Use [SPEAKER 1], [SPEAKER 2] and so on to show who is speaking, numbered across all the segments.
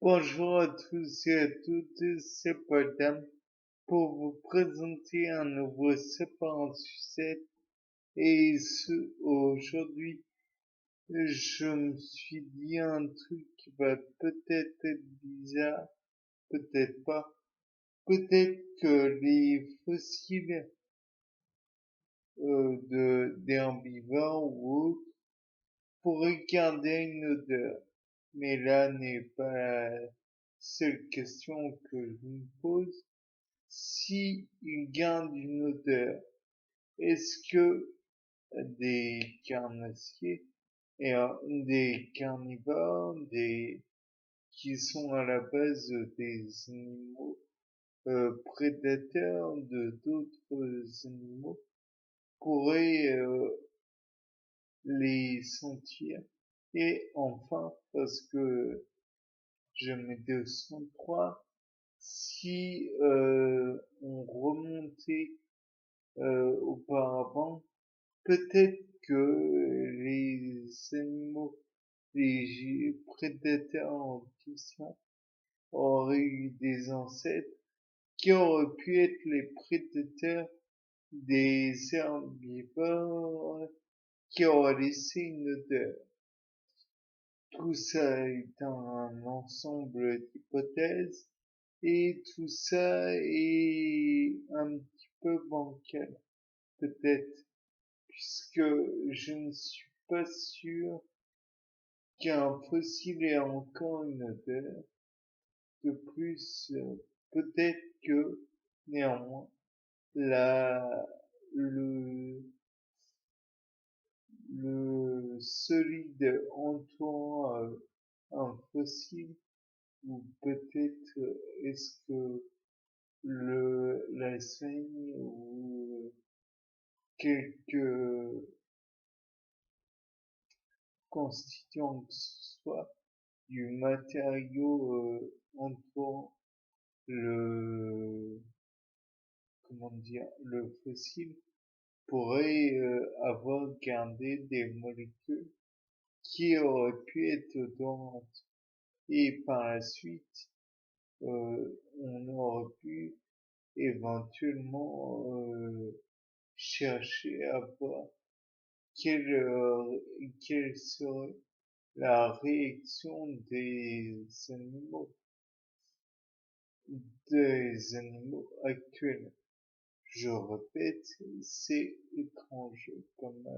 [SPEAKER 1] Bonjour à tous et à toutes, c'est Podam pour vous présenter un nouveau support en sucette aujourd'hui je me suis dit un truc qui va peut-être être bizarre, peut-être pas, peut-être que les fossiles d'herbivores ou autres pourraient garder une odeur, mais là n'est pas la seule question que je me pose. Si ils gardent une odeur, est-ce que des carnassiers et des carnivores, qui sont à la base des animaux prédateurs de d'autres animaux pourraient les sentir? Et enfin, parce que je m'étais au 3, si on remontait auparavant, peut-être que les animaux, les prédateurs en question auraient eu des ancêtres qui auraient pu être les prédateurs des herbivores qui auraient laissé une odeur. Tout ça est un ensemble d'hypothèses et tout ça est un petit peu bancal, peut-être, puisque je ne suis pas sûr qu'un fossile ait encore une odeur. De plus, peut-être que néanmoins la le le solide entourant un fossile, ou peut-être est-ce que la saigne ou quelques constituants que ce soit du matériau entourant le comment dire le fossile pourrait avoir gardé des molécules qui auraient pu être odorantes, et par la suite on aurait pu éventuellement chercher à voir quelle serait la réaction des animaux actuels. Je répète, c'est étrange comme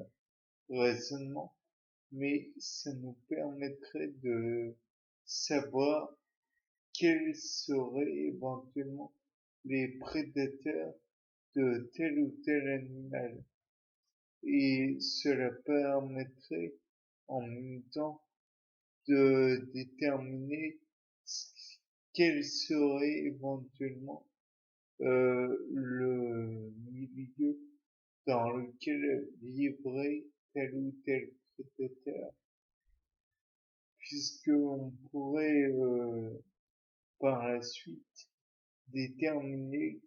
[SPEAKER 1] raisonnement, mais ça nous permettrait de savoir quels seraient éventuellement les prédateurs de tel ou tel animal. Et cela permettrait en même temps de déterminer quel serait éventuellement le milieu dans lequel vivrait tel ou tel prédateur, puisqu'on pourrait par la suite déterminer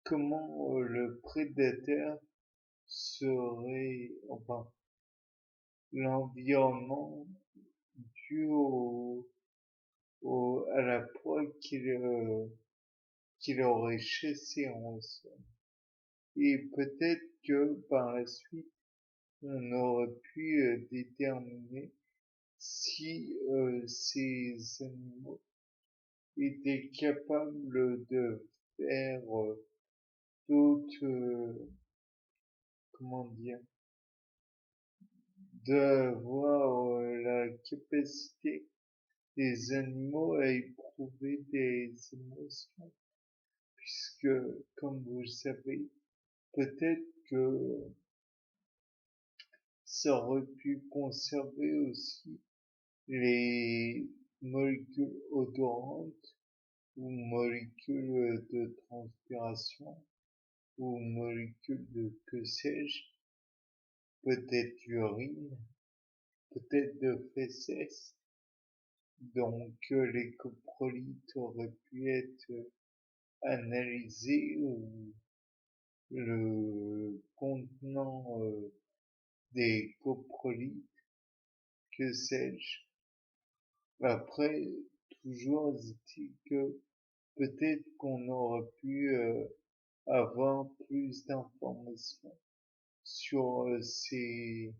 [SPEAKER 1] comment le prédateur serait, enfin, l'environnement dû à la proie qu'il aurait chassé en somme. Et peut-être que par la suite, on aurait pu déterminer si ces animaux étaient capables de faire d'autres, comment dire, d'avoir la capacité des animaux à éprouver des émotions, puisque, comme vous le savez, peut-être que ça aurait pu conserver aussi les molécules odorantes ou molécules de transpiration ou molécules de que sais-je, peut-être d'urine, peut-être de fesses. Donc les coprolites auraient pu être analysés, ou le contenant des coprolites, que sais-je. Après, toujours est-il que peut-être qu'on aurait pu avoir plus d'informations sur ces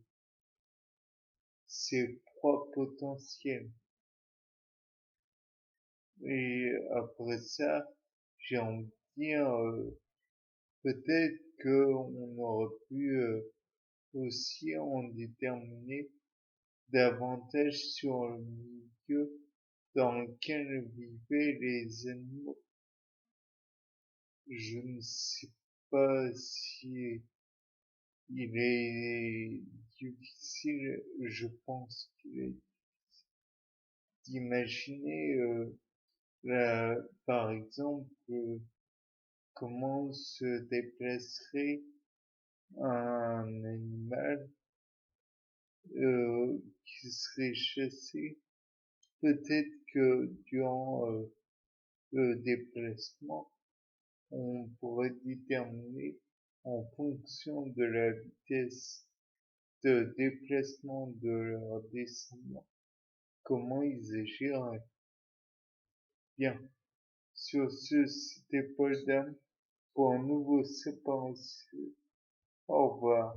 [SPEAKER 1] proies potentielles. Et après ça, j'ai envie de dire, peut-être qu'on aurait pu aussi en déterminer davantage sur le milieu dans lequel vivaient les animaux. Je ne sais pas si il est difficile, je pense qu'il est d'imaginer, par exemple, comment se déplacerait un animal qui serait chassé. Peut-être que durant le déplacement, on pourrait déterminer en fonction de la vitesse de déplacement de leurs descendants comment ils agiraient. Bien, sur ce, c'était Paul Dam pour un nouveau séquence. Au revoir.